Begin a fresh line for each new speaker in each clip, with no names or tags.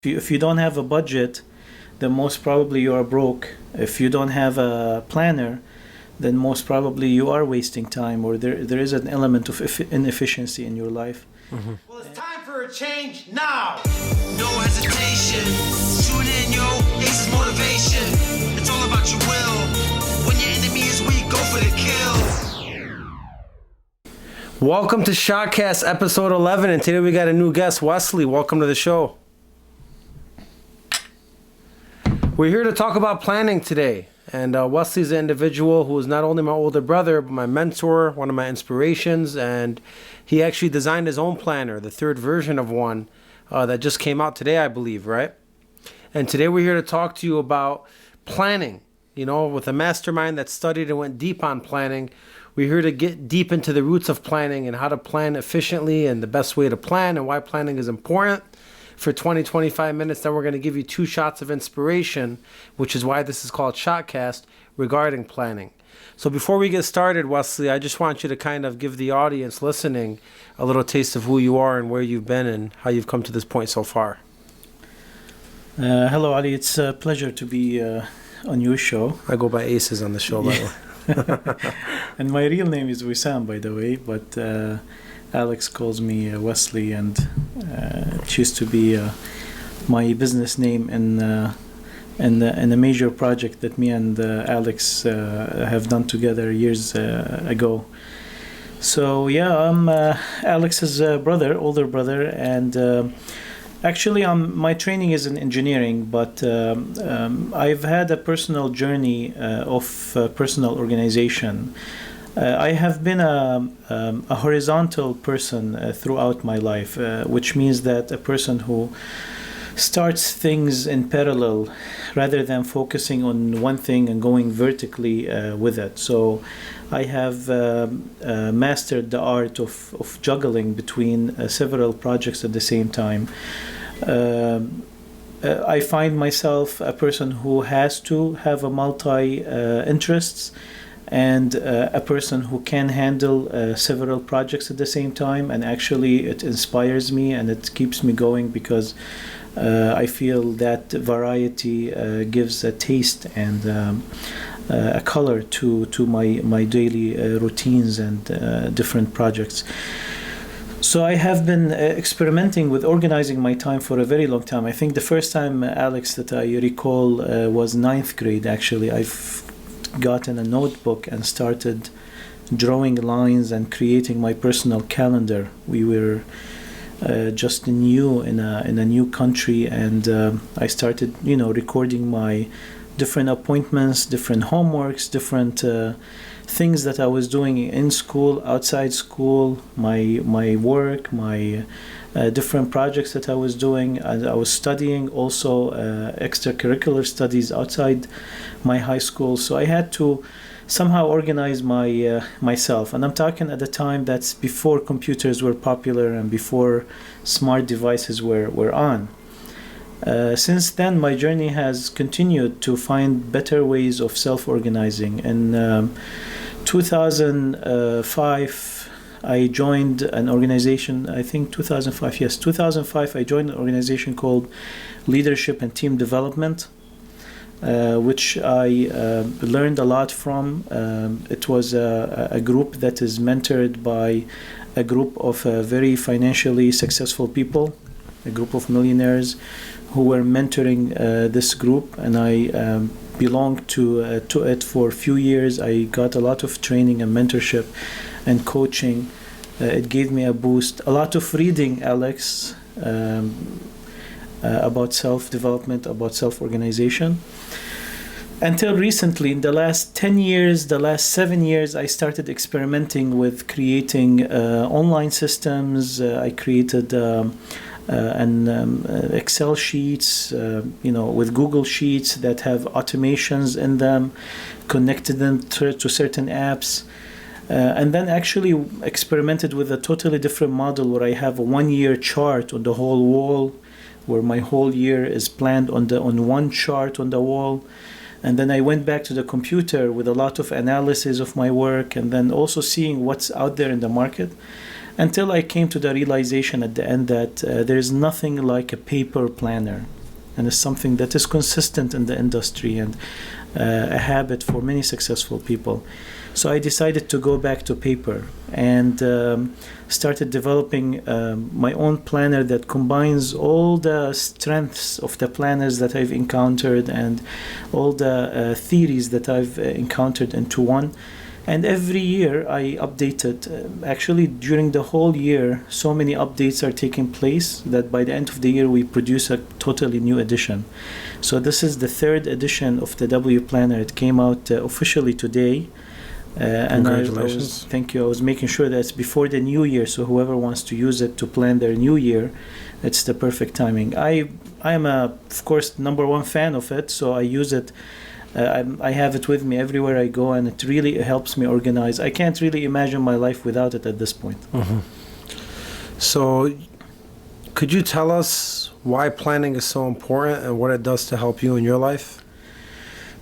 If you don't have a budget, then most probably you are broke. If you don't have a planner, then most probably you are wasting time, or there is an element of inefficiency in your life.
Well, it's time for a change now. No hesitation. Tune in, yo. Ace's motivation. It's all about your will. When your enemy is weak, go for the kill.
Welcome to ShotCast episode 11, and today we got a new guest, Wesley. Welcome to the show. We're here to talk about planning today, and Wesley's an individual who is not only my older brother, but my mentor, one of my inspirations, and he actually designed his own planner, the third version of one that just came out today, I believe, right? And today we're here to talk to you about planning. You know, with a mastermind that studied and went deep on planning, we're here to get deep into the roots of planning and how to plan efficiently and the best way to plan and why planning is important. For 20-25 minutes, then we're going to give you 2 shots of inspiration, which is why this is called ShotCast, regarding planning. So before we get started, Wesley, I just want you to kind of give the audience listening a little taste of who you are and where you've been and how you've come to this point so far.
Hello, Ali. It's a pleasure to be on your show.
I go by Acez on the show, by the way.
And my real name is Wissam, by the way, but Alex calls me Wesley, and it used to be my business name in a major project that me and Alex have done together years ago. So yeah, I'm Alex's older brother, and actually my training is in engineering, but I've had a personal journey of personal organization. I have been a horizontal person throughout my life, which means that a person who starts things in parallel rather than focusing on one thing and going vertically with it. So I have mastered the art of juggling between several projects at the same time. I find myself a person who has to have a multi interests, and a person who can handle several projects at the same time, and actually it inspires me and it keeps me going because I feel that variety gives a taste and a color to my daily routines and different projects. So I have been experimenting with organizing my time for a very long time. I think the first time, Alex, that I recall was 9th grade. Actually, I've gotten a notebook and started drawing lines and creating my personal calendar. We were just new in a new country, and I started recording my different appointments, different homeworks, different things that I was doing in school, outside school, my work, my different projects that I was doing. And I was studying also extracurricular studies outside my high school. So I had to somehow organize myself. And I'm talking at the time that's before computers were popular and before smart devices were on. Since then, my journey has continued to find better ways of self-organizing. In 2005, I joined an organization, I think 2005, yes, 2005, I joined an organization called Leadership and Team Development, which I learned a lot from. It was a group that is mentored by a group of very financially successful people, a group of millionaires who were mentoring this group, and I belonged to it for a few years. I got a lot of training and mentorship and coaching. It gave me a boost. A lot of reading, Alex, about self-development, about self-organization. Until recently, in the last 10 years, the last 7 years, I started experimenting with creating online systems. I created Excel sheets, with Google Sheets that have automations in them, connected them to certain apps. And then actually experimented with a totally different model where I have a 1-year chart on the whole wall, where my whole year is planned on one chart on the wall. And then I went back to the computer with a lot of analysis of my work, and then also seeing what's out there in the market. until I came to the realization at the end that there's nothing like a paper planner, and it's something that is consistent in the industry and a habit for many successful people. So I decided to go back to paper and started developing my own planner that combines all the strengths of the planners that I've encountered and all the theories that I've encountered into one. And every year I update it. Actually, during the whole year, so many updates are taking place that by the end of the year we produce a totally new edition. So this is the third edition of the W Planner. It came out officially today.
Congratulations.
Thank you. I was making sure that it's before the new year, so whoever wants to use it to plan their new year, it's the perfect timing. I am of course, number one fan of it, so I use it. I have it with me everywhere I go, and it really helps me organize. I can't really imagine my life without it at this point.
Mm-hmm. So, could you tell us why planning is so important and what it does to help you in your life?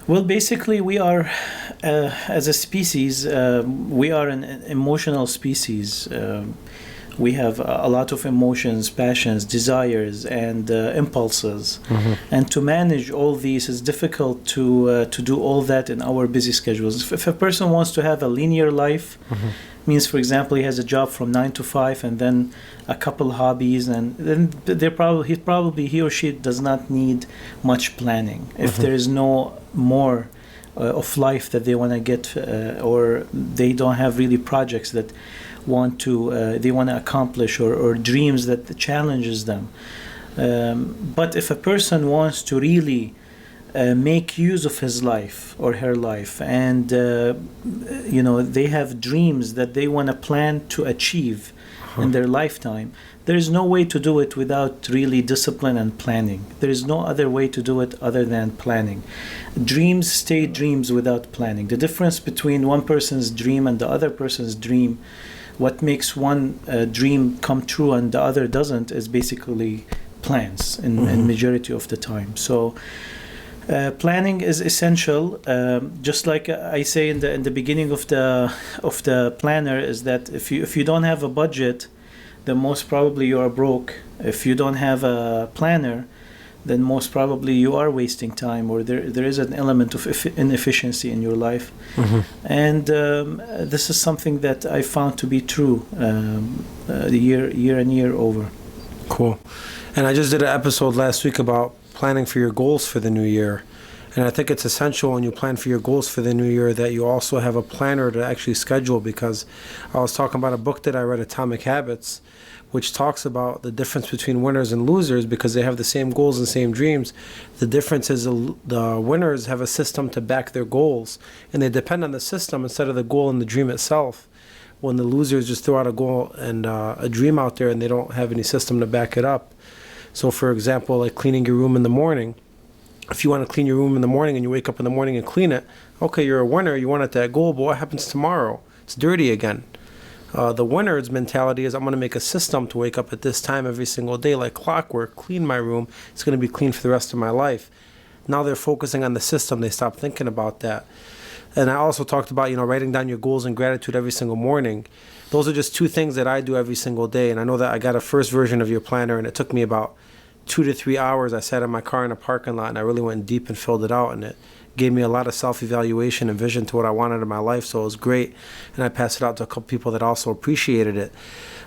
Well, basically, we are, as a species, we are an emotional species. We have a lot of emotions, passions, desires, and impulses. Mm-hmm. And to manage all these is difficult to do all that in our busy schedules. If a person wants to have a linear life, mm-hmm. means, for example, he has a job from 9 to 5 and then a couple hobbies, and then he or she does not need much planning. If mm-hmm. there is no more of life that they want to get, or they don't have really projects that they want to accomplish, or dreams that challenges them. But if a person wants to really make use of his life or her life, and they have dreams that they want to plan to achieve in their lifetime, there is no way to do it without really discipline and planning. There is no other way to do it other than planning. Dreams stay dreams without planning. The difference between one person's dream and the other person's dream, what makes one dream come true and the other doesn't, is basically plans in majority of the time. So planning is essential. Just like I say in the beginning of the planner, is that if you don't have a budget, then most probably you are broke. If you don't have a planner, then most probably you are wasting time, or there is an element of inefficiency in your life. Mm-hmm. And this is something that I found to be true year and year over.
Cool. And I just did an episode last week about planning for your goals for the new year. And I think it's essential when you plan for your goals for the new year that you also have a planner to actually schedule, because I was talking about a book that I read, Atomic Habits, which talks about the difference between winners and losers, because they have the same goals and same dreams. The difference is the winners have a system to back their goals, and they depend on the system instead of the goal and the dream itself. When the losers just throw out a goal and a dream out there and they don't have any system to back it up. So for example, like cleaning your room in the morning. If you want to clean your room in the morning and you wake up in the morning and clean it, okay, you're a winner, you want it that goal, but what happens tomorrow? It's dirty again. The winner's mentality is, I'm going to make a system to wake up at this time every single day, like clockwork, clean my room. It's going to be clean for the rest of my life. Now they're focusing on the system. They stop thinking about that. And I also talked about, writing down your goals and gratitude every single morning. Those are just two things that I do every single day. And I know that I got a first version of your planner, and it took me about 2 to 3 hours. I sat in my car in a parking lot and I really went deep and filled it out, and it gave me a lot of self-evaluation and vision to what I wanted in my life. So it was great, and I passed it out to a couple people that also appreciated it.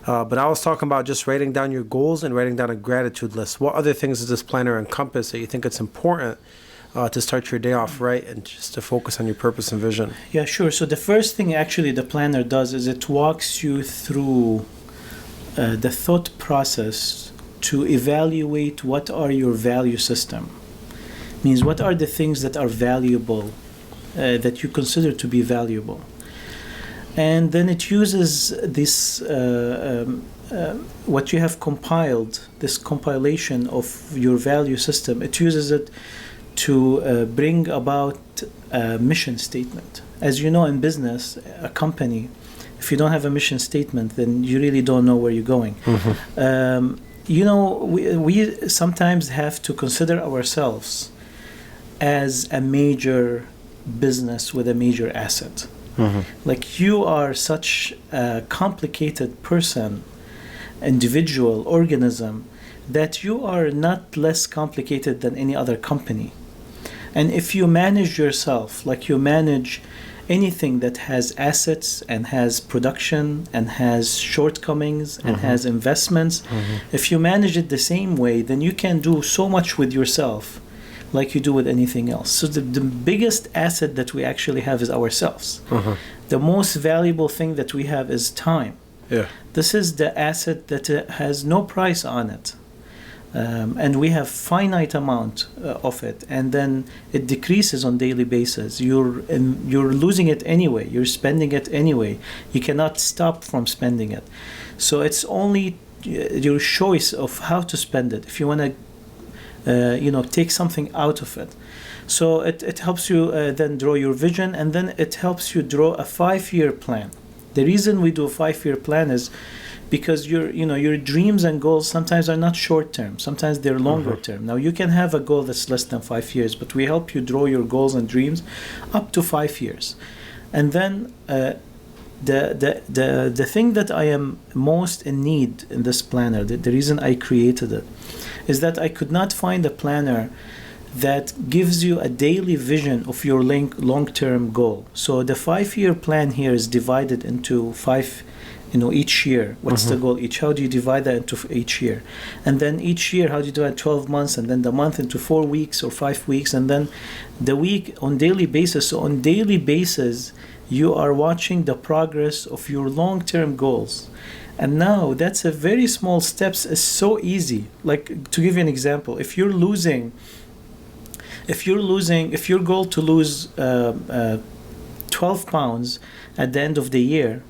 But I was talking about just writing down your goals and writing down a gratitude list. What other things does this planner encompass that you think it's important to start your day off right and just to focus on your purpose and vision?
Yeah, sure. So the first thing actually the planner does is it walks you through the thought process to evaluate what are your value system. Means what are the things that are valuable, that you consider to be valuable. And then it uses this, what you have compiled, this compilation of your value system, it uses it to bring about a mission statement. As you know, in business, a company, if you don't have a mission statement, then you really don't know where you're going. Mm-hmm. We sometimes have to consider ourselves as a major business with a major asset. Like you are such a complicated person, individual, organism, that you are not less complicated than any other company. And if you manage yourself like you manage anything that has assets and has production and has shortcomings and has investments, if you manage it the same way, then you can do so much with yourself like you do with anything else. So the biggest asset that we actually have is ourselves. The most valuable thing that we have is time.
Yeah.
This is the asset that has no price on it. And we have finite amount of it, and then it decreases on daily basis. You're losing it anyway. You're spending it anyway. You cannot stop from spending it. So it's only your choice of how to spend it. If you want to, take something out of it. So it helps you then draw your vision, and then it helps you draw a 5-year plan. The reason we do a 5-year plan is because your dreams and goals sometimes are not short term. Sometimes they're longer term. Now you can have a goal that's less than 5 years, but we help you draw your goals and dreams up to 5 years. And then the thing that I am most in need in this planner, the reason I created it, is that I could not find a planner that gives you a daily vision of your long-term goal. So the 5-year plan here is divided into 5, each year. What's the goal each? How do you divide that into each year? And then each year, how do you divide 12 months, and then the month into 4 weeks or 5 weeks, and then the week on daily basis. So on daily basis, you are watching the progress of your long-term goals. And now that's a very small steps. It's so easy. Like, to give you an example, if your goal to lose 12 pounds at the end of the year,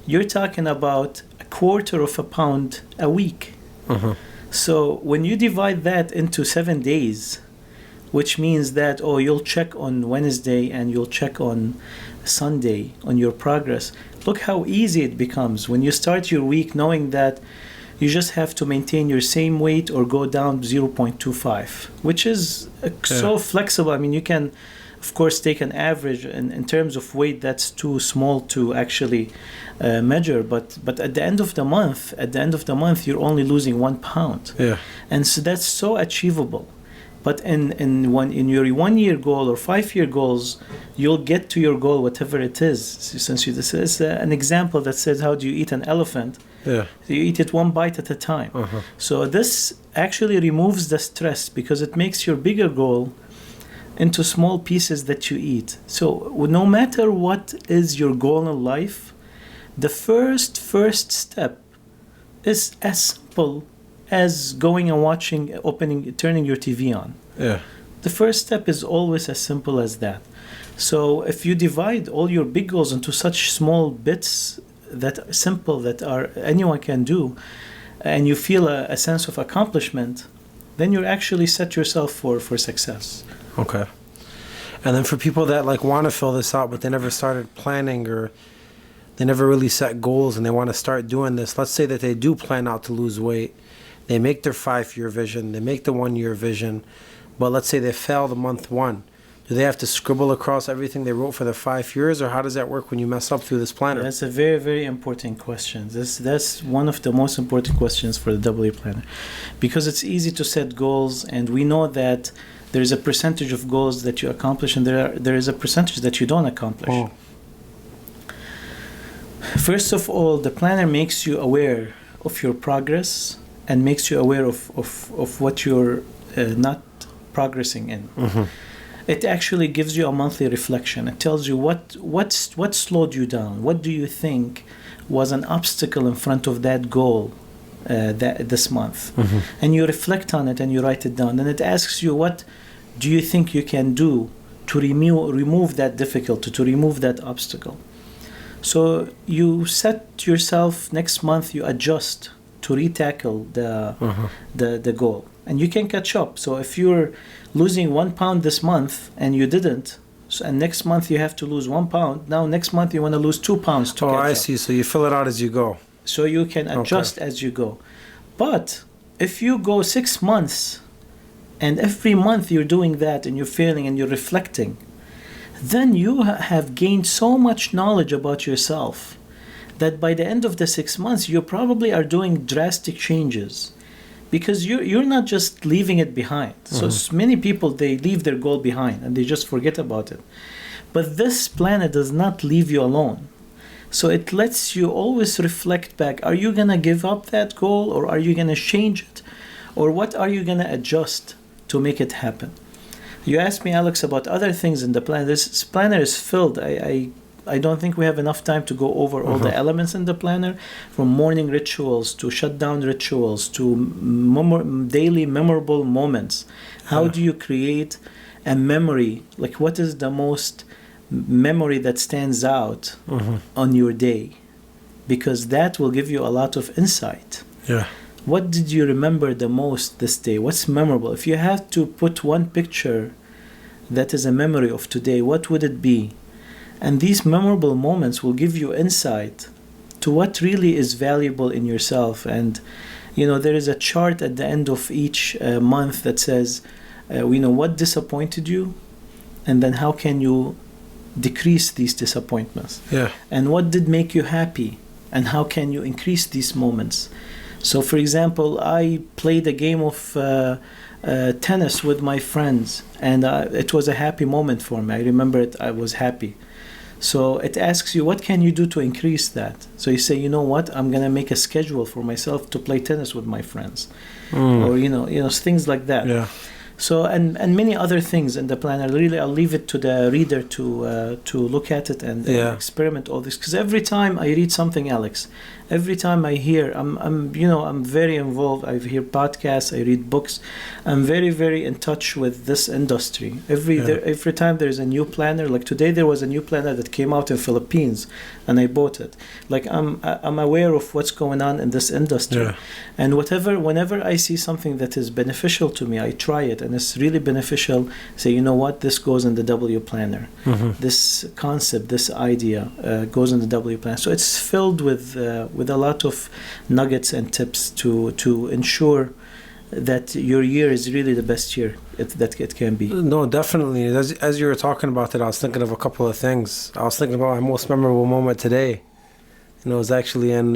you're talking about a quarter of a pound a week. So when you divide that into 7 days, which means that, you'll check on Wednesday and you'll check on Sunday on your progress. Look how easy it becomes when you start your week knowing that you just have to maintain your same weight or go down 0.25, which is so flexible. I mean, you can, of course, take an average in terms of weight. That's too small to actually measure. But at the end of the month, you're only losing 1 pound. Yeah. And so that's so achievable. But in your 1-year goal or 5-year goals, you'll get to your goal, whatever it is. This is an example that says, how do you eat an elephant? Yeah. You eat it one bite at a time. So this actually removes the stress because it makes your bigger goal into small pieces that you eat. So no matter what is your goal in life, the first step is as simple as going and turning your TV on. Yeah. The first step is always as simple as that. So if you divide all your big goals into such small bits that simple that anyone can do, and you feel a sense of accomplishment, then you actually set yourself for success.
Okay. And then for people that want to fill this out, but they never started planning, or they never really set goals and they want to start doing this, let's say that they do plan out to lose weight. They make their 5-year vision, they make the 1-year vision, but let's say they fail the month 1. Do they have to scribble across everything they wrote for the 5 years, or how does that work when you mess up through this planner?
That's a very, very important question. That's one of the most important questions for the double planner, because it's easy to set goals, and we know that there is a percentage of goals that you accomplish, and there is a percentage that you don't accomplish. First of all, the planner makes you aware of your progress and makes you aware of what you're not progressing in. It actually gives you a monthly reflection. It tells you what slowed you down. What do you think was an obstacle in front of that goal this month? And you reflect on it and you write it down. And it asks you, what do you think you can do to remove that difficulty, to remove that obstacle? So you set yourself, next month you adjust to retackle the goal, and you can catch up. So if you're losing 1 pound this month and you didn't, and next month you have to lose 1 pound, now next month you want to lose 2 pounds to catch up.
I see. So you fill it out as you go.
So you can adjust as you go. But if you go 6 months and every month you're doing that and you're failing and you're reflecting, then you have gained so much knowledge about yourself that by the end of the 6 months, you probably are doing drastic changes, because you're not just leaving it behind. So many people, they leave their goal behind and they just forget about it. But this planet does not leave you alone. So it lets you always reflect back. Are you going to give up that goal, or are you going to change it? Or what are you going to adjust to make it happen? You asked me, Alex, about other things in the planet. This planner is filled. I don't think we have enough time to go over all the elements in the planner, from morning rituals to shutdown rituals to daily memorable moments. How do you create a memory? Like, what is the most memory that stands out on your day? Because that will give you a lot of insight.
Yeah.
What did you remember the most this day? What's memorable? If you had to put one picture that is a memory of today, what would it be? And these memorable moments will give you insight to what really is valuable in yourself. And, there is a chart at the end of each month that says, what disappointed you, and then how can you decrease these disappointments?
Yeah.
And what did make you happy, and how can you increase these moments? So, for example, I played a game of tennis with my friends, and it was a happy moment for me. I remember it, I was happy. So it asks you, what can you do to increase that? So you say, you know what, I'm going to make a schedule for myself to play tennis with my friends. Or, things like that.
Yeah.
So, and many other things in the planner. Really, I'll leave it to the reader to look at it and experiment all this. Because every time I read something, Alex, every time I hear, I'm very involved. I hear podcasts, I read books. I'm very, very in touch with this industry. Every time there's a new planner, like today there was a new planner that came out in Philippines, and I bought it. Like, I'm aware of what's going on in this industry, and whenever I see something that is beneficial to me, I try it, and it's really beneficial. Say, you know what, this goes in the W planner. This concept, this idea goes in the W planner. So it's filled with a lot of nuggets and tips to ensure that your year is really the best year that it can be.
No, definitely. As you were talking about it, I was thinking of a couple of things. I was thinking about my most memorable moment today. It was actually in,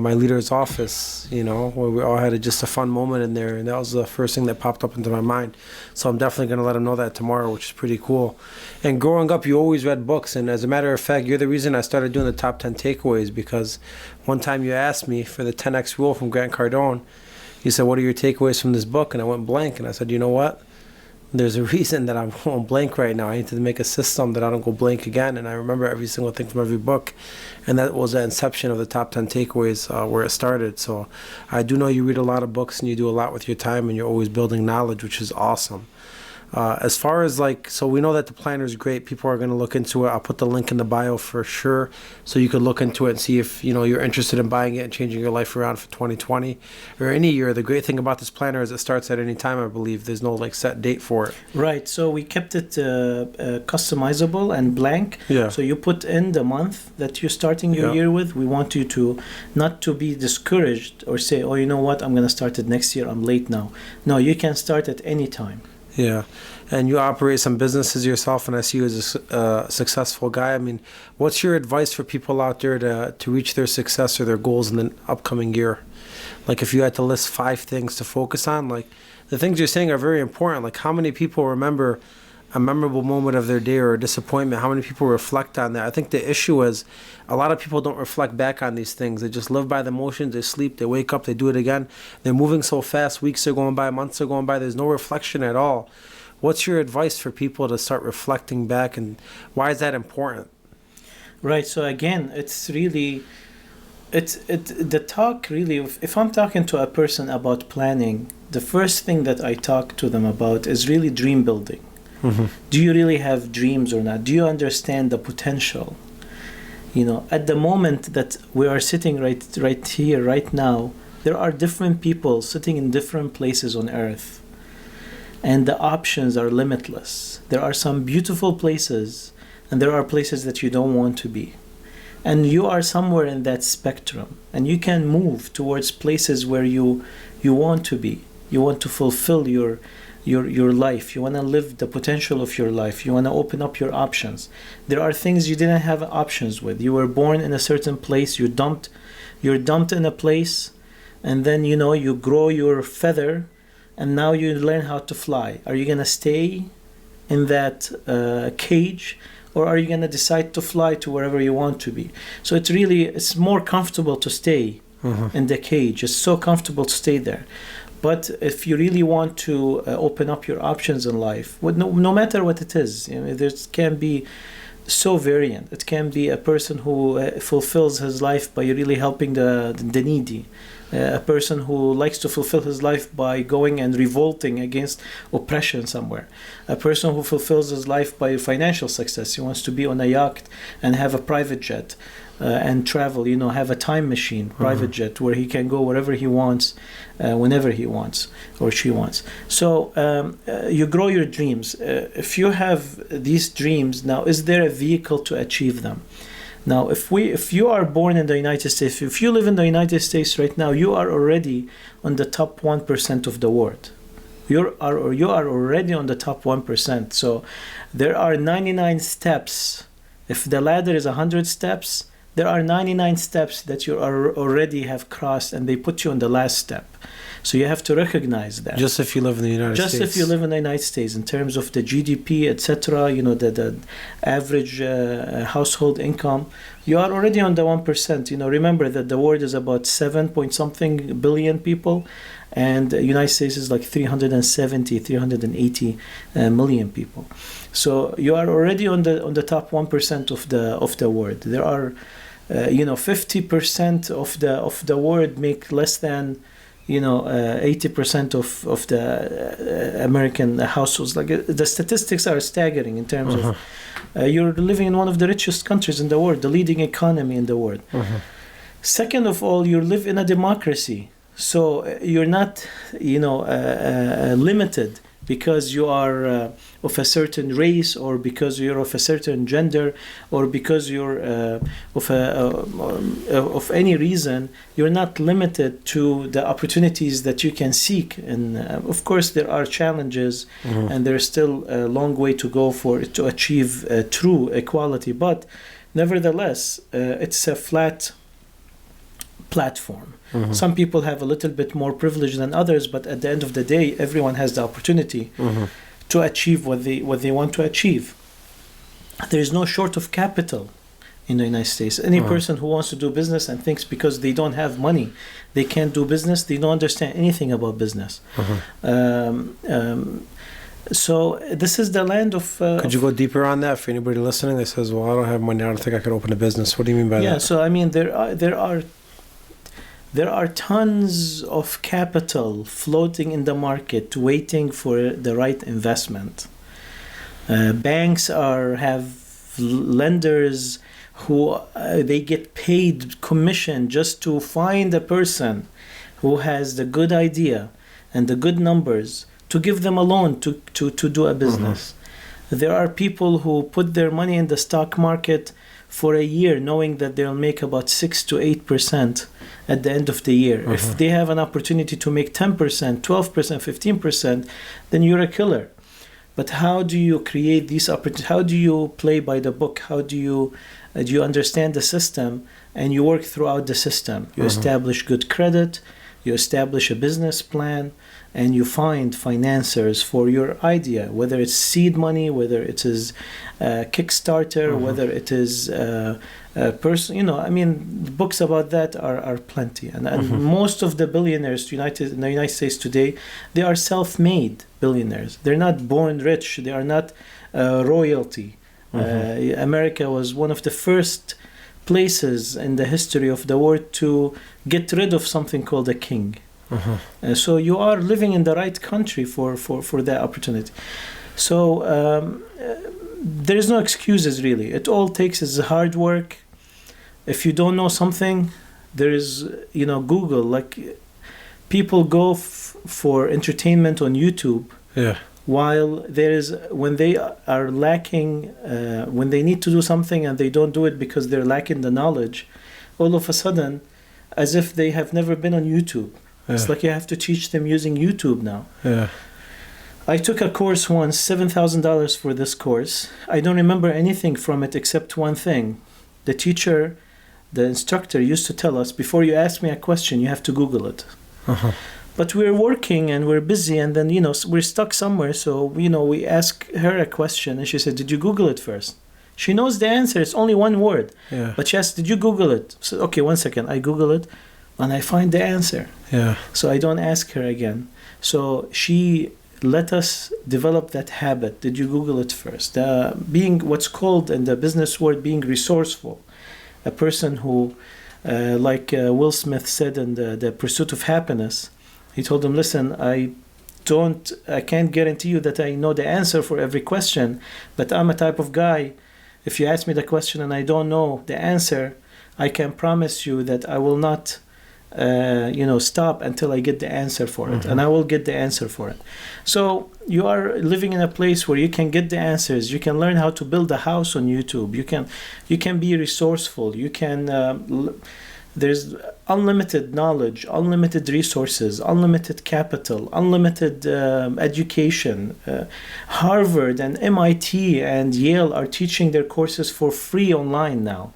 my leader's office, where we all had just a fun moment in there. And that was the first thing that popped up into my mind. So I'm definitely going to let him know that tomorrow, which is pretty cool. And growing up, you always read books. And as a matter of fact, you're the reason I started doing the top 10 takeaways, because one time you asked me for the 10X rule from Grant Cardone. You said, what are your takeaways from this book? And I went blank. And I said, you know what? There's a reason that I'm going blank right now. I need to make a system that I don't go blank again. And I remember every single thing from every book. And that was the inception of the top 10 takeaways where it started. So I do know you read a lot of books and you do a lot with your time, and you're always building knowledge, which is awesome. As far as so we know that the planner is great. People are going to look into it. I'll put the link in the bio for sure, so you could look into it and see if you're interested in buying it and changing your life around for 2020 or any year. The great thing about this planner is it starts at any time. I believe there's no set date for it.
Right. So we kept it customizable and blank.
Yeah.
So you put in the month that you're starting your year with. We want you to not to be discouraged or say, oh, you know what, I'm going to start it next year. I'm late now. No, you can start at any time.
Yeah, and you operate some businesses yourself, and I see you as a successful guy. I mean, what's your advice for people out there to reach their success or their goals in the upcoming year? Like, if you had to list 5 things to focus on, like, the things you're saying are very important. Like, how many people remember a memorable moment of their day or a disappointment? How many people reflect on that? I think the issue is a lot of people don't reflect back on these things. They just live by the emotions. They sleep, they wake up, they do it again. They're moving so fast. Weeks are going by, months are going by. There's no reflection at all. What's your advice for people to start reflecting back, and why is that important?
Right. So again, it's really, the talk really, if I'm talking to a person about planning, the first thing that I talk to them about is really dream building. Do you really have dreams or not? Do you understand the potential? At the moment that we are sitting right here, right now, there are different people sitting in different places on Earth. And the options are limitless. There are some beautiful places, and there are places that you don't want to be. And you are somewhere in that spectrum. And you can move towards places where you want to be. You want to fulfill your your life. You want to live the potential of your life. You want to open up your options. There are things you didn't have options with. You were born in a certain place. You're dumped in a place, and then you grow your feather, and now you learn how to fly. Are you gonna stay in that cage, or are you gonna decide to fly to wherever you want to be? So it's more comfortable to stay in the cage. It's so comfortable to stay there. But if you really want to open up your options in life, no matter what it is, there can be so variant. It can be a person who fulfills his life by really helping the needy. A person who likes to fulfill his life by going and revolting against oppression somewhere. A person who fulfills his life by financial success. He wants to be on a yacht and have a private jet and travel, have a time machine, private jet, where he can go wherever he wants, whenever he wants or she wants. So you grow your dreams. If you have these dreams, now is there a vehicle to achieve them? Now, if you are born in the United States, if you live in the United States right now, you are already on the top 1% of the world. You are already on the top 1%. So there are 99 steps. If the ladder is 100 steps, there are 99 steps that you already have crossed, and they put you on the last step. So you have to recognize that.
Just if you live in the United States.
Just if you live in the United States, in terms of the GDP, etc., the average household income, you are already on the 1%. Remember that the world is about 7 point something billion people, and the United States is like 380 million people. So you are already on the top 1% of the world. There are 50% of the world make less than 80% of the American households. Like the statistics are staggering in terms of you're living in one of the richest countries in the world, the leading economy in the world. Second of all, you live in a democracy, so you're not limited because you are of a certain race, or because you're of a certain gender, or because you're of any reason. You're not limited to the opportunities that you can seek. And of course, there are challenges, and there's still a long way to go to achieve true equality. But nevertheless, it's a flat platform. Some people have a little bit more privilege than others, but at the end of the day, everyone has the opportunity to achieve what they want to achieve. There is no short of capital in the United States. Any person who wants to do business and thinks because they don't have money, they can't do business, they don't understand anything about business. So this is the land of...
could you go deeper on that for anybody listening that says, well, I don't have money, I don't think I could open a business? What do you mean by that?
Yeah, so I mean, there are tons of capital floating in the market waiting for the right investment. Banks have lenders who they get paid commission just to find a person who has the good idea and the good numbers to give them a loan to do a business. There are people who put their money in the stock market for a year knowing that they'll make about 6 to 8% at the end of the year. If they have an opportunity to make 10%, 12%, 15%, then you're a killer. But how do you create these opportunities? How do you play by the book? How do you understand the system and you work throughout the system? You establish good credit, you establish a business plan, and you find financiers for your idea, whether it's seed money, whether it is Kickstarter, whether it is person. I mean, books about that are plenty. And most of the billionaires in the United States today, they are self-made billionaires. They're not born rich. They are not royalty. America was one of the first places in the history of the world to get rid of something called a king. So you are living in the right country for that opportunity. So there is no excuses really. It all takes is hard work. If you don't know something, there is Google. Like people go for entertainment on YouTube.
Yeah.
While when they are lacking, when they need to do something and they don't do it because they're lacking the knowledge, all of a sudden, as if they have never been on YouTube. It's like you have to teach them using YouTube now.
Yeah.
I took a course once, $7,000 for this course. I don't remember anything from it except one thing. The teacher, the instructor used to tell us, before you ask me a question, you have to Google it.
Uh-huh.
But we're working and we're busy, and then, we're stuck somewhere. So, we ask her a question and she said, did you Google it first? She knows the answer. It's only one word.
Yeah.
But she asked, did you Google it? So, okay, 1 second. I Google it and I find the answer.
Yeah.
So I don't ask her again. So she let us develop that habit. Did you Google it first? Being what's called in the business world, being resourceful. A person who, like Will Smith said in the Pursuit of Happiness, he told him, listen, I can't guarantee you that I know the answer for every question, but I'm a type of guy, if you ask me the question and I don't know the answer, I can promise you that I will not stop until I get the answer for it. And I will get the answer for it. So you are living in a place where you can get the answers. You can learn how to build a house on YouTube. You can be resourceful. You can there's unlimited knowledge, unlimited resources, unlimited capital, unlimited education. Harvard and MIT and Yale are teaching their courses for free online now.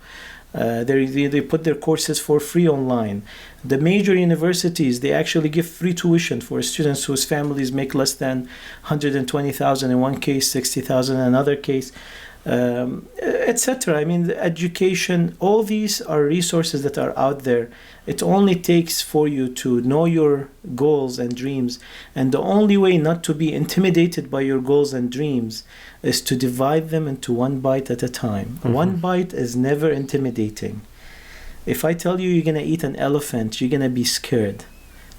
They put their courses for free online. The major universities, they actually give free tuition for students whose families make less than $120,000 in one case, $60,000 in another case, etc. I mean, education, all these are resources that are out there. It only takes for you to know your goals and dreams. And the only way not to be intimidated by your goals and dreams is to divide them into one bite at a time. One bite is never intimidating. If I tell you you're going to eat an elephant, you're going to be scared.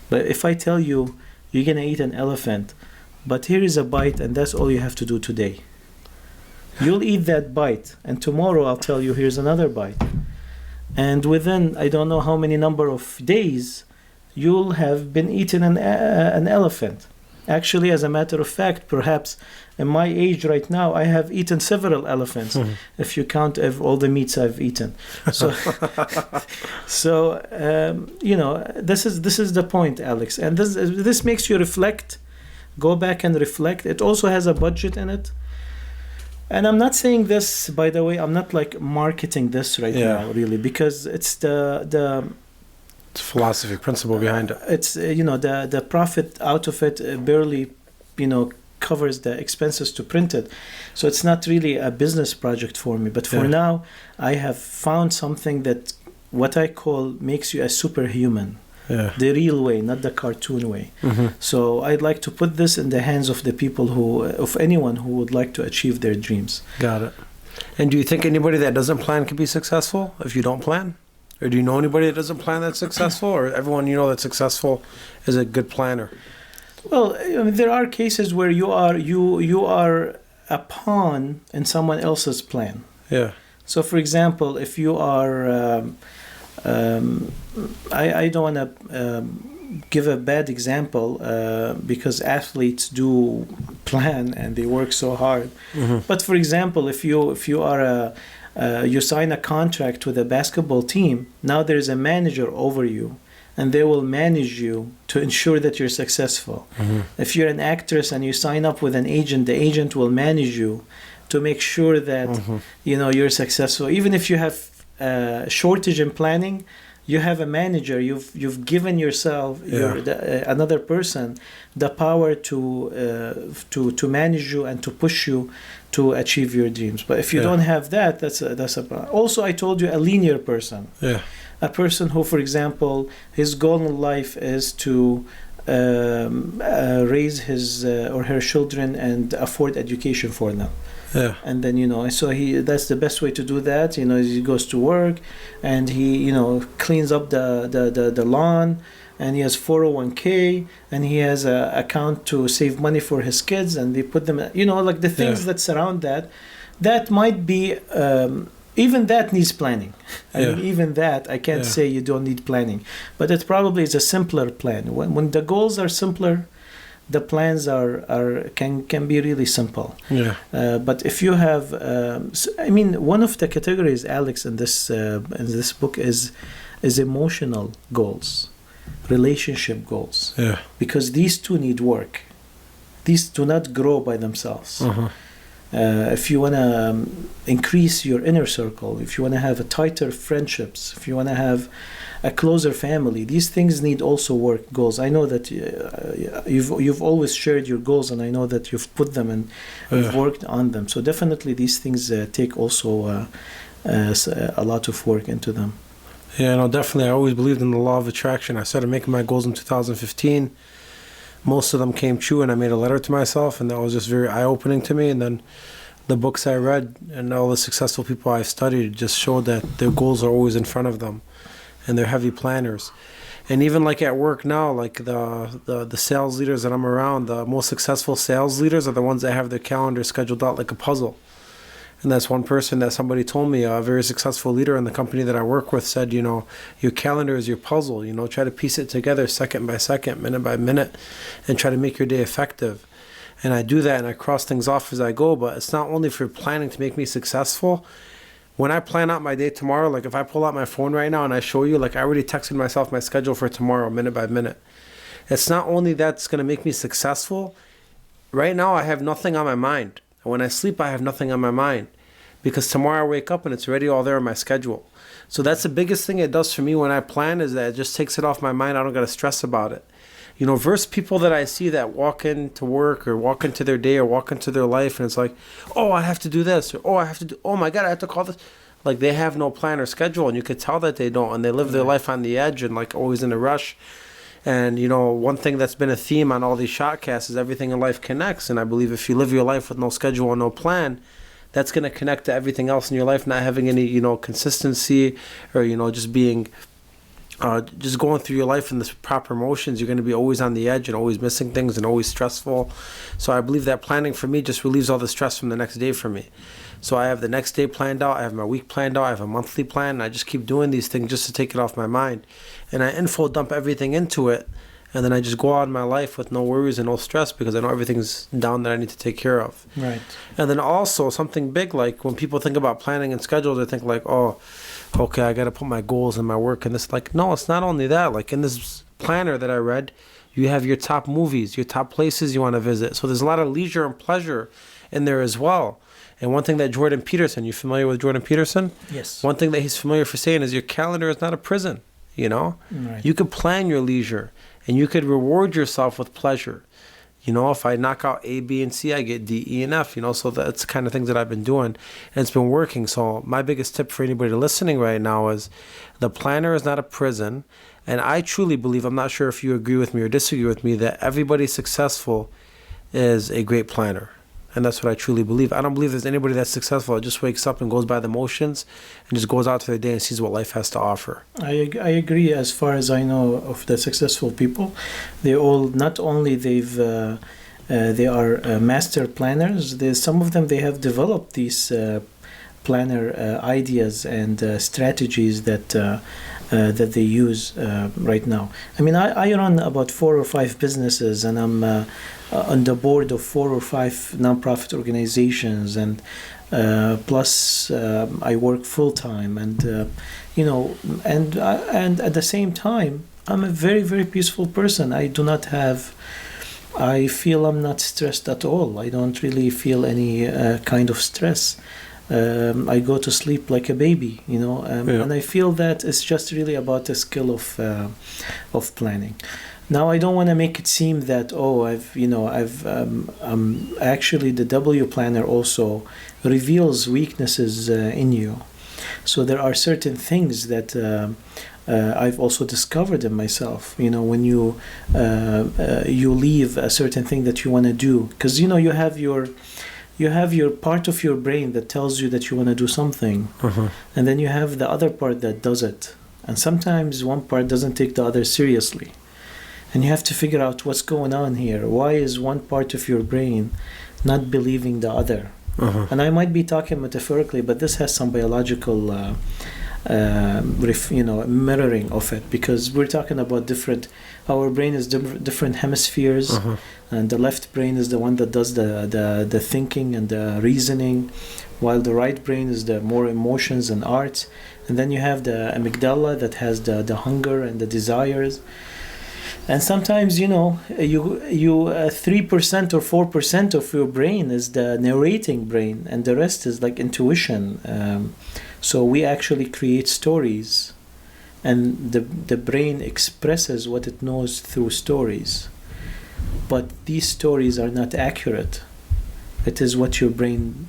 But if I tell you you're going to eat an elephant, but here is a bite and that's all you have to do today, you'll eat that bite, and tomorrow I'll tell you here's another bite. And within I don't know how many number of days, you'll have been eating an elephant. Actually, as a matter of fact, perhaps in my age right now, I have eaten several elephants, if you count all the meats I've eaten. So, this is the point, Alex. And this makes you reflect, go back and reflect. It also has a budget in it. And I'm not saying this, by the way, I'm not like marketing this right now, really, because it's the
It's philosophy, principle behind it.
It's the profit out of it barely covers the expenses to print it, so it's not really a business project for me. But for now, I have found something that what I call makes you a superhuman. The real way, not the cartoon way. So I'd like to put this in the hands of the people of anyone who would like to achieve their dreams.
Got it. And do you think anybody that doesn't plan can be successful if you don't plan? Or do you know anybody that doesn't plan that's successful? Or everyone you know that's successful is a good planner?
Well, there are cases where you are a pawn in someone else's plan.
Yeah.
So, for example, if you are, I don't want to give a bad example because athletes do plan and they work so hard. But for example, if you are you sign a contract with a basketball team, now there's a manager over you, and they will manage you to ensure that you're successful. If you're an actress and you sign up with an agent, the agent will manage you to make sure that you're successful. Even if you have a shortage in planning, you have a manager. You've given yourself another person the power to manage you and to push you to achieve your dreams. But if you don't have that, that's a problem. Also, I told you, a linear person. A person who, for example, his goal in life is to raise his or her children and afford education for them. And then so that's the best way to do that. He goes to work and he cleans up the lawn, and he has 401k, and he has an account to save money for his kids, and they put them like the things that surround that might be even that needs planning. I mean, even that I can't say you don't need planning, but it probably is a simpler plan. When the goals are simpler, the plans can be really simple. But if you have, one of the categories, Alex, in this book is emotional goals, relationship goals. Because these two need work. these do not grow by themselves. If you want to increase your inner circle, if you want to have a tighter friendships, if you want to have a closer family, these things need also work, goals. I know that you've always shared your goals, and I know that you've put them and you've worked on them. So definitely these things take also a lot of work into them.
Yeah, no, definitely. I always believed in the law of attraction. I started making my goals in 2015. Most of them came true, and I made a letter to myself, and that was just very eye-opening to me. And then the books I read and all the successful people I've studied just showed that their goals are always in front of them, and they're heavy planners. And even like at work now, like the sales leaders that I'm around, the most successful sales leaders are the ones that have their calendar scheduled out like a puzzle. And that's one person that somebody told me, a very successful leader in the company that I work with, said, you know, your calendar is your puzzle. You know, try to piece it together second by second, minute by minute, and try to make your day effective. And I do that, and I cross things off as I go. But it's not only for planning to make me successful. When I plan out my day tomorrow, like if I pull out my phone right now and I show you, like I already texted myself my schedule for tomorrow, minute by minute. It's not only that's going to make me successful. Right now, I have nothing on my mind. And when I sleep, I have nothing on my mind, because tomorrow I wake up and it's already all there on my schedule. So that's the biggest thing it does for me when I plan, is that it just takes it off my mind. I don't got to stress about it. You know, versus people that I see that walk into work or walk into their day or walk into their life, and it's like, oh, I have to do this, or oh my God, I have to call this. Like they have no plan or schedule, and you could tell that they don't, and they live their life on the edge and like always in a rush. And, you know, one thing that's been a theme on all these ShotCasts is everything in life connects. And I believe if you live your life with no schedule or no plan, that's going to connect to everything else in your life, not having any, you know, consistency, or, you know, just being, just going through your life in the proper motions. You're going to be always on the edge and always missing things and always stressful. So I believe that planning for me just relieves all the stress from the next day for me. So I have the next day planned out, I have my week planned out, I have a monthly plan, and I just keep doing these things just to take it off my mind. And I info dump everything into it, and then I just go out in my life with no worries and no stress, because I know everything's down that I need to take care of.
Right.
And then also something big, like when people think about planning and schedules, they think like, oh, okay, I got to put my goals and my work in this. Like, no, it's not only that. Like in this planner that I read, you have your top movies, your top places you want to visit. So there's a lot of leisure and pleasure in there as well. And one thing that Jordan Peterson, you familiar with Jordan Peterson?
Yes.
One thing that he's familiar for saying is your calendar is not a prison, you know?
Right.
You could plan your leisure, and you could reward yourself with pleasure. You know, if I knock out A, B, and C, I get D, E, and F, you know? So that's the kind of things that I've been doing, and it's been working. So my biggest tip for anybody listening right now is the planner is not a prison. And I truly believe, I'm not sure if you agree with me or disagree with me, that everybody successful is a great planner. And that's what I truly believe. I don't believe there's anybody that's successful that just wakes up and goes by the motions and just goes out to their day and sees what life has to offer.
I agree. As far as I know of the successful people, they all, not only they are master planners. Some of them, they have developed these planner ideas and strategies that they use right now. I mean, I run about 4 or 5 businesses, and I'm on the board of 4 or 5 nonprofit organizations, and plus I work full time, and you know, and at the same time, I'm a very, very peaceful person. I feel I'm not stressed at all. I don't really feel any kind of stress. I go to sleep like a baby, you know, and I feel that it's just really about the skill of planning. Now, I don't want to make it seem that, actually the W planner also reveals weaknesses in you. So there are certain things that I've also discovered in myself. You know, when you leave a certain thing that you want to do, because, you know, you have your part of your brain that tells you that you want to do something, and then you have the other part that does it. And sometimes one part doesn't take the other seriously. And you have to figure out what's going on here. Why is one part of your brain not believing the other? And I might be talking metaphorically, but this has some biological mirroring of it, because we're talking about our brain is different hemispheres, and the left brain is the one that does the thinking and the reasoning, while the right brain is the more emotions and arts. And then you have the amygdala that has the hunger and the desires. And sometimes, you 3% or 4% of your brain is the narrating brain, and the rest is like intuition. So we actually create stories, and the brain expresses what it knows through stories. But these stories are not accurate. It is what your brain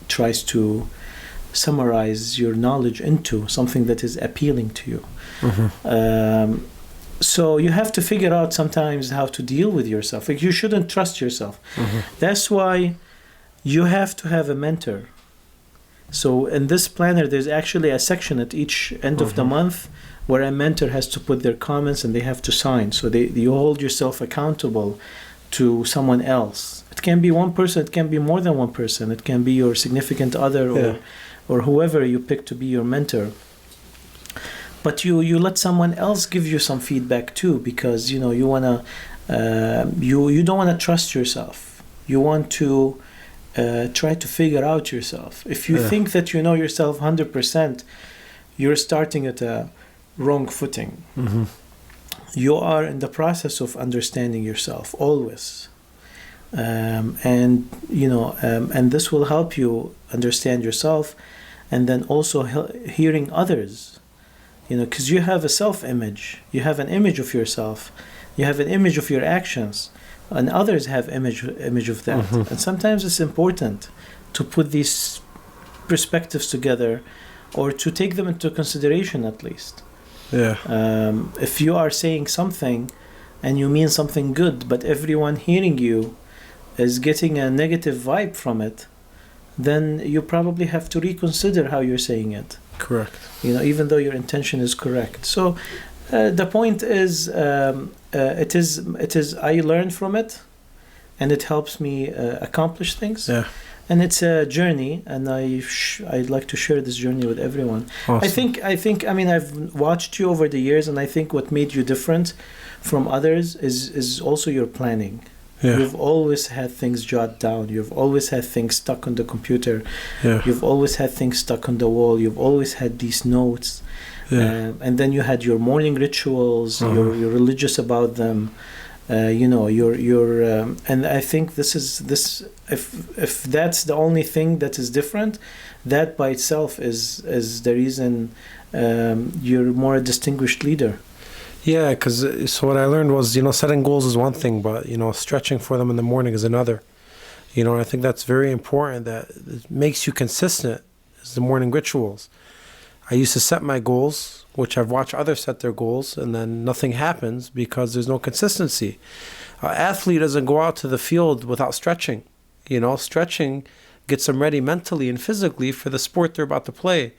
tries to summarize your knowledge into, something that is appealing to you. So you have to figure out sometimes how to deal with yourself. Like, you shouldn't trust yourself. That's why you have to have a mentor. So in this planner, there's actually a section at each end of the month where a mentor has to put their comments and they have to sign. So you hold yourself accountable to someone else. It can be one person, it can be more than one person. It can be your significant other or whoever you pick to be your mentor. But you let someone else give you some feedback too, because you wanna you don't wanna trust yourself. You want to try to figure out yourself. If you think that you know yourself 100%, you're starting at a wrong footing. You are in the process of understanding yourself always, and this will help you understand yourself, and then also hearing others. Because you have a self-image, you have an image of yourself, you have an image of your actions, and others have image of that. And sometimes it's important to put these perspectives together, or to take them into consideration at least. If you are saying something and you mean something good, but everyone hearing you is getting a negative vibe from it, then you probably have to reconsider how you're saying it.
Correct.
Even though your intention is correct. So the point is, it is I learn from it, and it helps me accomplish things. And it's a journey, and I'd like to share this journey with everyone.
Awesome.
I mean, I've watched you over the years, and I think what made you different from others is also your planning. You've always had things jotted down. You've always had things stuck on the computer. You've always had things stuck on the wall. You've always had these notes. And then you had your morning rituals. You're religious about them. And I think this. If that's the only thing that is different, that by itself is the reason you're more a distinguished leader.
Yeah, because so what I learned was, setting goals is one thing, but, stretching for them in the morning is another. I think that's very important. That it makes you consistent is the morning rituals. I used to set my goals, which I've watched others set their goals, and then nothing happens because there's no consistency. An athlete doesn't go out to the field without stretching. Stretching gets them ready mentally and physically for the sport they're about to play.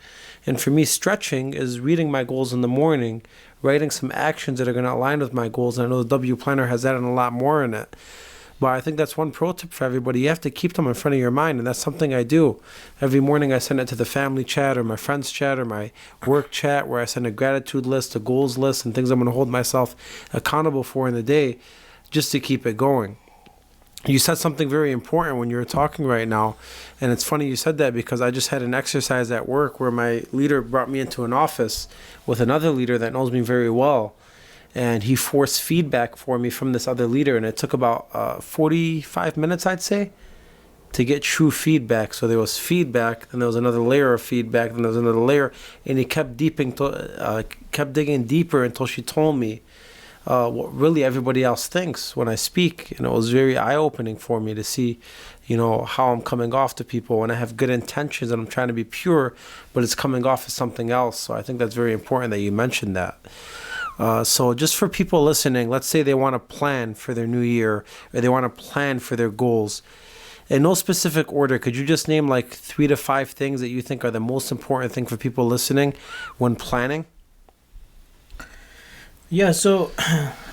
And for me, stretching is reading my goals in the morning, writing some actions that are going to align with my goals. And I know the W Planner has that and a lot more in it. But I think that's one pro tip for everybody. You have to keep them in front of your mind, and that's something I do. Every morning I send it to the family chat or my friends chat or my work chat, where I send a gratitude list, a goals list, and things I'm going to hold myself accountable for in the day, just to keep it going. You said something very important when you were talking right now, and it's funny you said that, because I just had an exercise at work where my leader brought me into an office with another leader that knows me very well, and he forced feedback for me from this other leader, and it took about 45 minutes, I'd say, to get true feedback. So there was feedback, then there was another layer of feedback, then there was another layer, and he kept digging deeper until she told me what really everybody else thinks when I speak. And it was very eye-opening for me to see, how I'm coming off to people when I have good intentions and I'm trying to be pure, but it's coming off as something else. So I think that's very important that you mentioned that. So just for people listening, let's say they want to plan for their new year, or they want to plan for their goals. In no specific order, could you just name like 3 to 5 things that you think are the most important thing for people listening when planning?
Yeah, so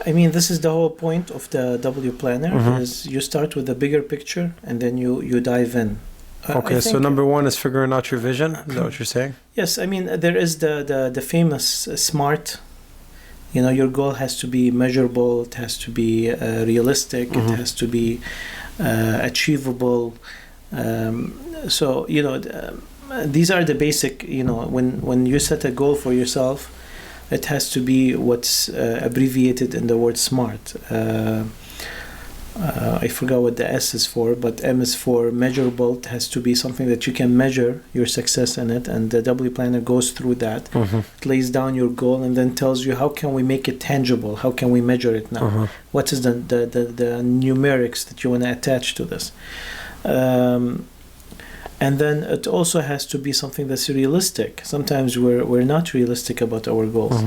I mean, this is the whole point of the W Planner, is you start with the bigger picture and then you dive in.
Okay, so number 1 is figuring out your vision. Is that what you're saying?
Yes, I mean, there is the famous SMART. Your goal has to be measurable, it has to be realistic, it has to be achievable. These are the basic, when you set a goal for yourself, it has to be what's abbreviated in the word SMART. I forgot what the S is for, but M is for measurable. It has to be something that you can measure your success in it, and the W planner goes through that. It lays down your goal and then tells you how can we make it tangible, how can we measure it now, what is the numerics that you want to attach to this. And then it also has to be something that's realistic. Sometimes we're not realistic about our goals.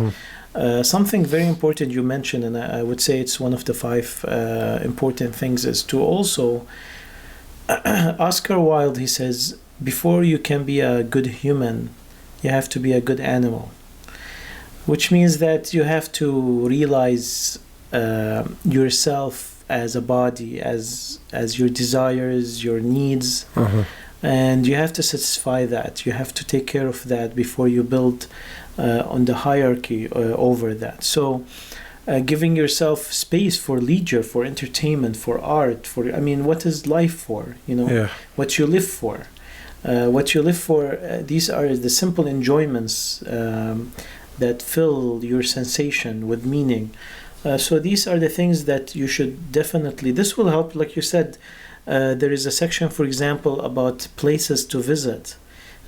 Something very important you mentioned, and I would say it's one of the 5 important things, is to also Oscar Wilde, he says, before you can be a good human, you have to be a good animal, which means that you have to realize yourself as a body, as your desires, your needs, and you have to satisfy that. You have to take care of that before you build on the hierarchy over that. So giving yourself space for leisure, for entertainment, for art, what is life for? What you live for. These are the simple enjoyments that fill your sensation with meaning. So these are the things that you should definitely, this will help, like you said. There is a section, for example, about places to visit.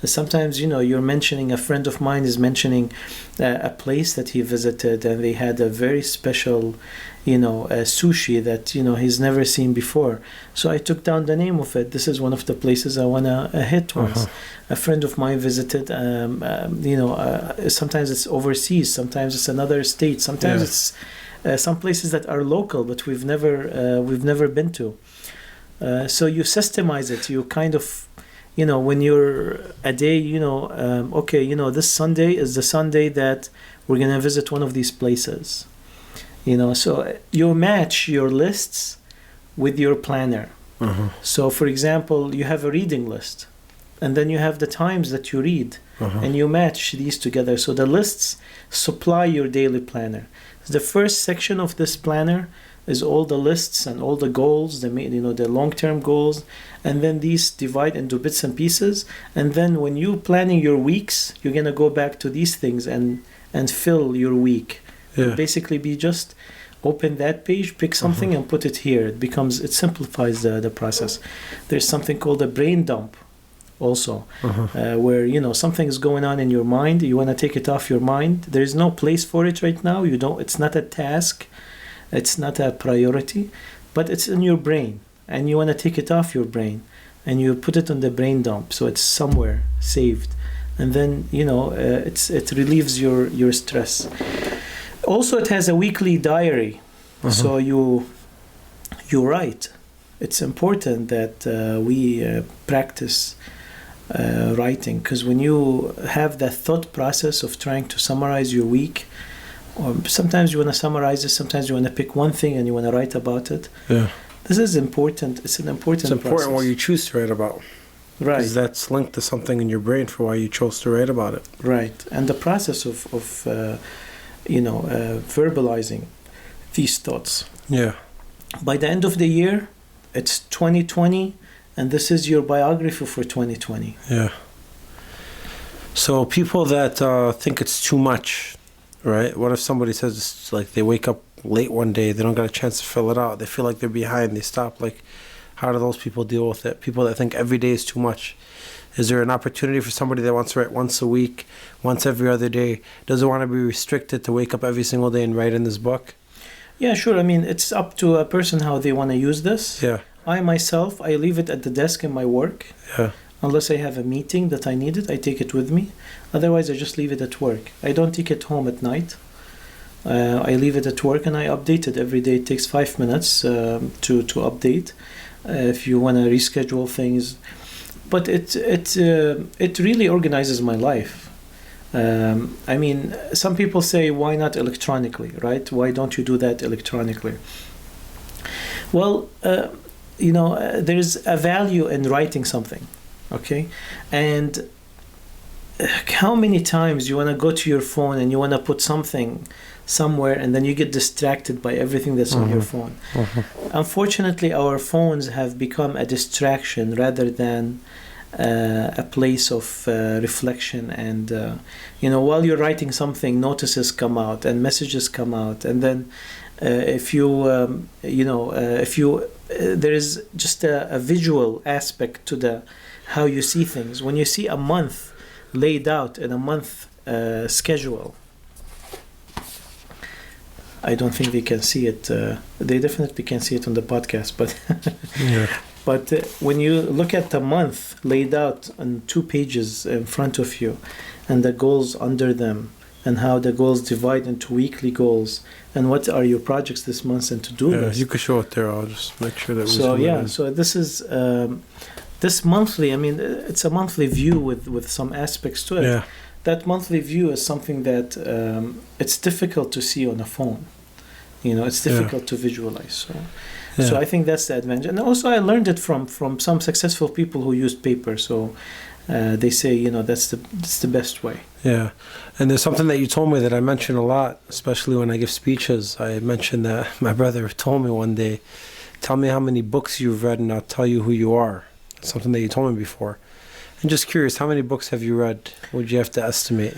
Sometimes, you're mentioning, a friend of mine is mentioning a place that he visited, and they had a very special, sushi that, he's never seen before. So I took down the name of it. This is one of the places I want to hit once. A friend of mine visited, sometimes it's overseas, sometimes it's another state, sometimes it's some places that are local, but we've never been to. So you systemize it. You kind of, when you're a day, this Sunday is the Sunday that we're going to visit one of these places. So you match your lists with your planner. So, for example, you have a reading list, and then you have the times that you read, and you match these together. So the lists supply your daily planner. The first section of this planner is all the lists and all the goals, the long-term goals, and then these divide into bits and pieces. And then when you planning your weeks, you're gonna go back to these things and fill your week. Basically, be just open that page, pick something, and put it here. It simplifies the process. There's something called a brain dump, also, where something is going on in your mind. You want to take it off your mind. There is no place for it right now. It's not a task. It's not a priority, but it's in your brain, and you want to take it off your brain, and you put it on the brain dump, so it's somewhere saved, and then it relieves your stress. Also, it has a weekly diary, so you write. It's important that we practice writing, because when you have that thought process of trying to summarize your week, or sometimes you want to summarize it, sometimes you want to pick one thing and you want to write about it. This is important. It's an important process. It's important
what you choose to write about.
Right.
Because that's linked to something in your brain for why you chose to write about it.
Right. And the process of verbalizing these thoughts. By the end of the year, it's 2020, and this is your biography for 2020.
So people that think it's too much, right? What if somebody says it's like they wake up late one day, they don't get a chance to fill it out, they feel like they're behind, they stop. Like, how do those people deal with it? People that think every day is too much. Is there an opportunity for somebody that wants to write once a week, once every other day, doesn't want to be restricted to wake up every single day and write in this book?
Yeah, sure. I mean, it's up to a person how they want to use this. I myself, I leave it at the desk in my work. Unless I have a meeting that I need it, I take it with me. Otherwise, I just leave it at work. I don't take it home at night. I leave it at work and I update it every day. It takes 5 minutes to update if you want to reschedule things. But it really organizes my life. I mean, some people say, why not electronically, right? Why don't you do that electronically? Well, there's a value in writing something. Okay, and how many times you want to go to your phone and you want to put something somewhere and then you get distracted by everything that's on your phone. Unfortunately, our phones have become a distraction rather than a place of reflection, and while you're writing something, notices come out and messages come out, and then if you there is just a visual aspect to the how you see things. When you see a month laid out in a month schedule, I don't think they can see it. They definitely can see it on the podcast, but
Yeah.
but when you look at the month laid out on 2 pages in front of you, and the goals under them, and how the goals divide into weekly goals, and what are your projects this month, and to-do
Yeah,
list.
you could show it there. I'll just make sure that we
So
zoom
yeah,
in.
so this is this monthly. I mean, it's a monthly view with some aspects to it.
Yeah.
That monthly view is something that it's difficult to see on a phone. It's difficult to visualize. So I think that's the advantage. And also I learned it from some successful people who used paper. So they say, that's the best way.
Yeah. And there's something that you told me that I mention a lot, especially when I give speeches. I mentioned that my brother told me one day, tell me how many books you've read and I'll tell you who you are. Something that you told me before. I'm just curious, how many books have you read? Would you have to estimate?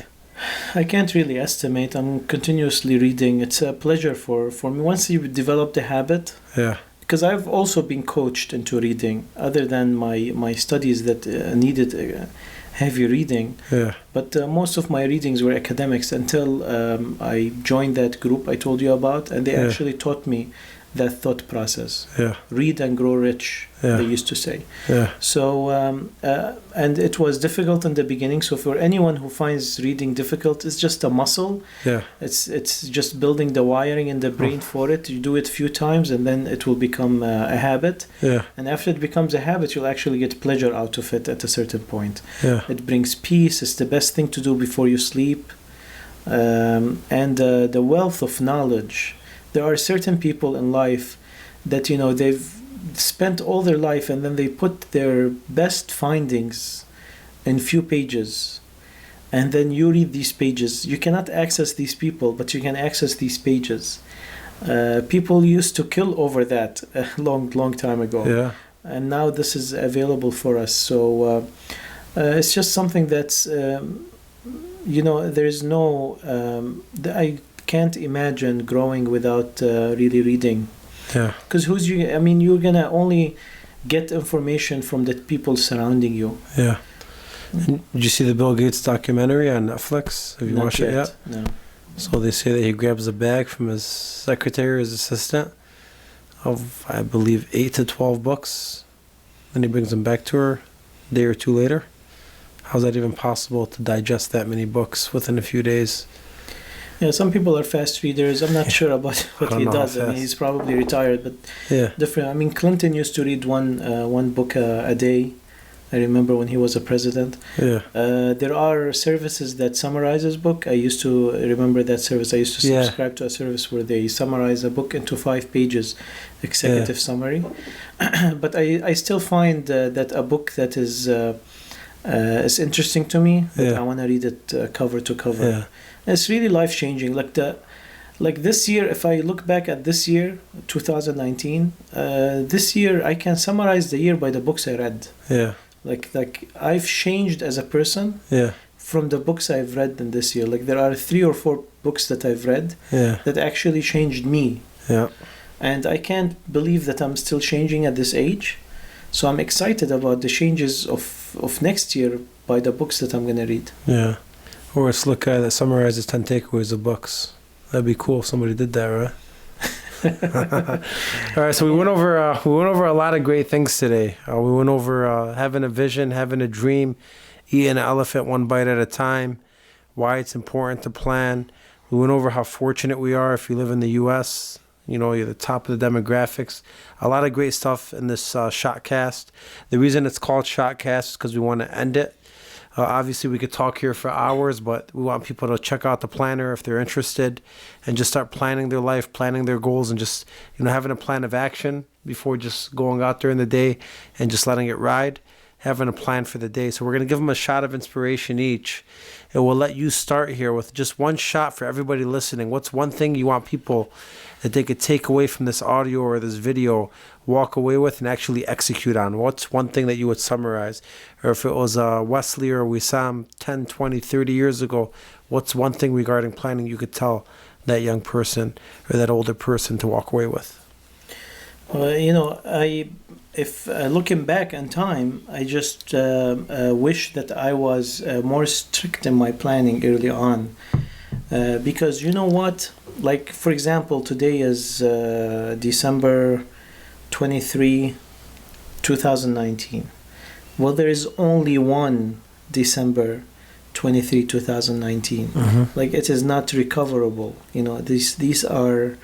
I can't really estimate. I'm continuously reading. It's a pleasure for me. Once you develop the habit,
Yeah.
because I've also been coached into reading, other than my studies that needed heavy reading.
Yeah.
But most of my readings were academics until I joined that group I told you about, and they
Yeah.
actually taught me that thought process.
Yeah.
Read and grow rich,
Yeah.
they used to say.
Yeah.
So, and it was difficult in the beginning. So for anyone who finds reading difficult, it's just a muscle.
Yeah.
It's just building the wiring in the brain for it. You do it a few times, and then it will become a habit.
Yeah.
And after it becomes a habit, you'll actually get pleasure out of it at a certain point.
Yeah.
It brings peace. It's the best thing to do before you sleep. And the wealth of knowledge. There are certain people in life that, they've spent all their life, and then they put their best findings in few pages. And then you read these pages. You cannot access these people, but you can access these pages. People used to kill over that a long time ago.
Yeah.
And now this is available for us. So it's just something that's, there's no, I can't imagine growing without really reading.
Yeah.
Because you're gonna only get information from the people surrounding you.
Yeah. Did you see the Bill Gates documentary on Netflix? Have you
Not
watched it yet?
No.
So they say that he grabs a bag from his secretary, his assistant, of, I believe, 8 to 12 books. Then he brings them back to her a day or two later. How's that even possible to digest that many books within a few days?
Yeah, some people are fast readers. I'm not sure about what
don't
he
know how
does. I mean,
fast.
he's probably retired, but
Yeah.
different. I mean, Clinton used to read one book a day. I remember when he was a president.
Yeah.
There are services that summarizes book. I used to remember that service. I used to
Yeah.
subscribe to a service where they summarize a book into 5 pages, executive summary. But I still find that a book that is interesting to me, that
Yeah.
I want to read it cover to cover.
Yeah.
It's really life changing. Like this year, if I look back at this year, 2019, this year I can summarize the year by the books I read.
Yeah.
Like I've changed as a person
Yeah.
from the books I've read in this year. Like there are 3 or 4 books that I've read
Yeah.
that actually changed me.
Yeah.
And I can't believe that I'm still changing at this age. So I'm excited about the changes of next year by the books that I'm going to read.
Yeah. Or a slick guy that summarizes 10 takeaways of books. That'd be cool if somebody did that, right? All right, so we went over a lot of great things today. We went over having a vision, having a dream, eating an elephant one bite at a time, why it's important to plan. We went over how fortunate we are if you live in the U.S. You're the top of the demographics. A lot of great stuff in this ShotCast. The reason it's called ShotCast is because we want to end it. Obviously, we could talk here for hours, but we want people to check out the planner if they're interested and just start planning their life, planning their goals, and just, having a plan of action before just going out during the day and just letting it ride. having a plan for the day. So we're going to give them a shot of inspiration each. And we'll let you start here with just one shot for everybody listening. What's one thing you want people that they could take away from this audio or this video, walk away with, and actually execute on? What's one thing that you would summarize? Or if it was Wesley or Wissam 10, 20, 30 years ago, what's one thing regarding planning you could tell that young person or that older person to walk away with?
If looking back in time, I just wish that I was more strict in my planning early on. Because you know what? Like, for example, today is December 23, 2019. Well, there is only one December 23, 2019. Like, it is not recoverable. These are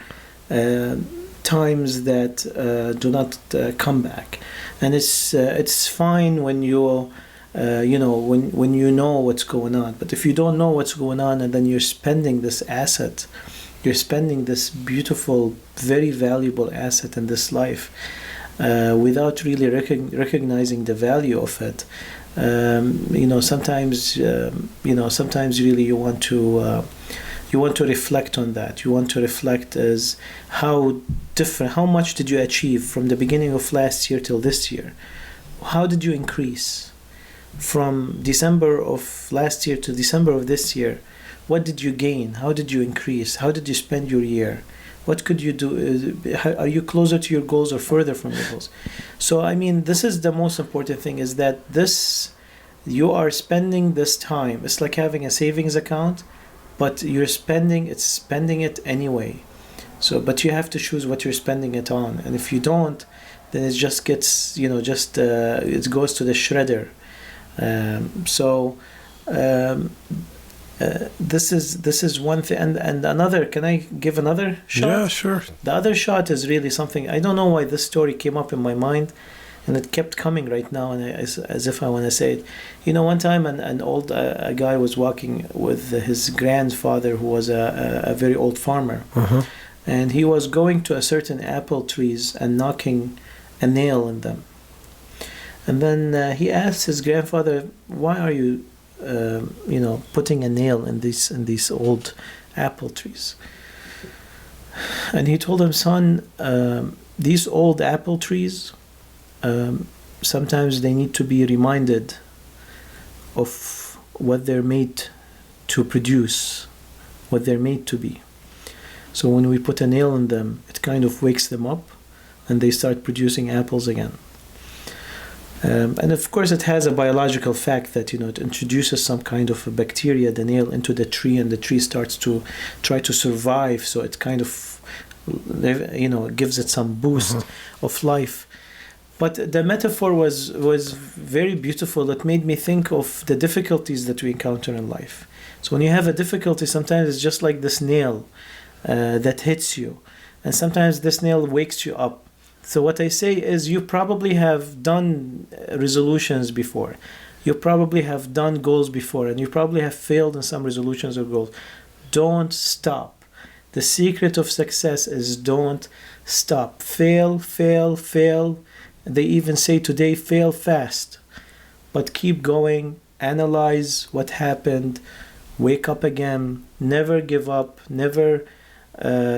times that do not come back, and it's fine when you when you know what's going on. But if you don't know what's going on, and then you're spending this asset, you're spending this beautiful, very valuable asset in this life without really recognizing the value of it. Sometimes really you want to reflect on that. You want to reflect as how much did you achieve from the beginning of last year till this year? How did you increase from December of last year to December of this year? What did you gain? How did you increase? How did you spend your year? What could you do? Are you closer to your goals or further from your goals? So, I mean, this is the most important thing, is that you are spending this time. It's like having a savings account, but you're spending it anyway. So, but you have to choose what you're spending it on. And if you don't, then it just gets, it goes to the shredder. This is one thing, and another. Can I give another shot?
Yeah, sure.
The other shot is really something. I don't know why this story came up in my mind, and it kept coming right now, and as if I want to say it. One time an old a guy was walking with his grandfather, who was a very old farmer, and he was going to a certain apple trees and knocking a nail in them. And then he asked his grandfather, "Why are you putting a nail in these old apple trees?" And he told him, "Son, these old apple trees, sometimes they need to be reminded of what they're made to produce, what they're made to be. So when we put a nail in them, it kind of wakes them up, and they start producing apples again." And of course, it has a biological fact that it introduces some kind of a bacteria, the nail, into the tree, and the tree starts to try to survive. So it kind of, gives it some boost of life. But the metaphor was very beautiful. It made me think of the difficulties that we encounter in life. So when you have a difficulty, sometimes it's just like this nail that hits you, and sometimes this nail wakes you up. So what I say is, you probably have done resolutions before. You probably have done goals before, and you probably have failed in some resolutions or goals. Don't stop. The secret of success is don't stop. Fail, fail, fail. They even say today, fail fast. But keep going. Analyze what happened. Wake up again. Never give up. Never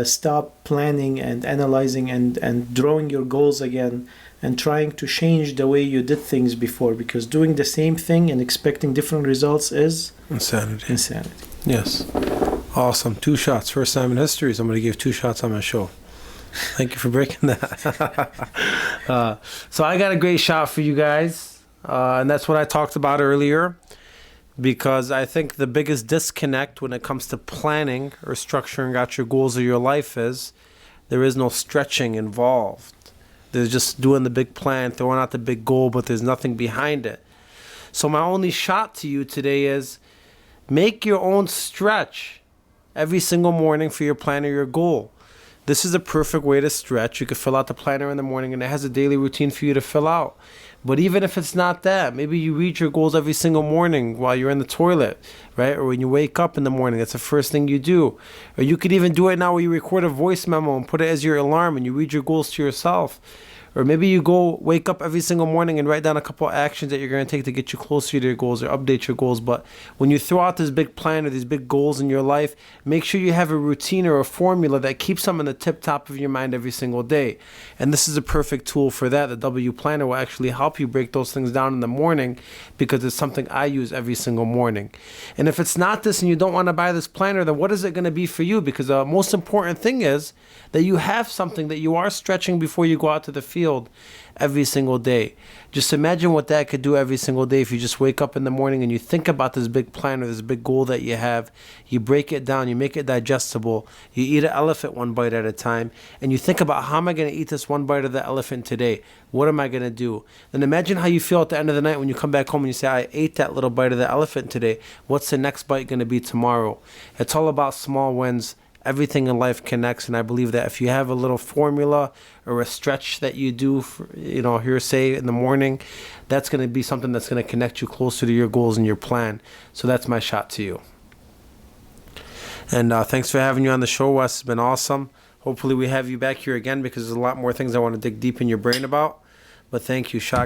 stop planning and analyzing and drawing your goals again, and trying to change the way you did things before, because doing the same thing and expecting different results is insanity.
Yes. Awesome. 2 shots. First time in history somebody gave 2 shots on my show. Thank you for breaking that. So I got a great shot for you guys, and that's what I talked about earlier. Because I think the biggest disconnect when it comes to planning or structuring out your goals of your life is there is no stretching involved. There's just doing the big plan, throwing out the big goal, but there's nothing behind it. So my only shot to you today is make your own stretch every single morning for your plan or your goal. This is a perfect way to stretch. You could fill out the planner in the morning, and it has a daily routine for you to fill out. But even if it's not that, maybe you read your goals every single morning while you're in the toilet, right? Or when you wake up in the morning, that's the first thing you do. Or you could even do it now where you record a voice memo and put it as your alarm, and you read your goals to yourself. Or maybe you go wake up every single morning and write down a couple of actions that you're going to take to get you closer to your goals or update your goals. But when you throw out this big plan or these big goals in your life, make sure you have a routine or a formula that keeps them in the tip top of your mind every single day. And this is a perfect tool for that. The W Planner will actually help you break those things down in the morning, because it's something I use every single morning. And if it's not this and you don't want to buy this planner, then what is it going to be for you? Because the most important thing is that you have something that you are stretching before you go out to the field every single day. Just imagine what that could do every single day if you just wake up in the morning and you think about this big plan or this big goal that you have. You break it down, you make it digestible, you eat an elephant one bite at a time, and you think about, how am I going to eat this one bite of the elephant today? What am I going to do? Then imagine how you feel at the end of the night when you come back home and you say, I ate that little bite of the elephant today. What's the next bite going to be tomorrow? It's all about small wins. Everything in life connects, and I believe that if you have a little formula or a stretch that you do, for, here say in the morning, that's going to be something that's going to connect you closer to your goals and your plan. So that's my shot to you. And thanks for having you on the show, Wes. It's been awesome. Hopefully we have you back here again, because there's a lot more things I want to dig deep in your brain about. But thank you, Shot.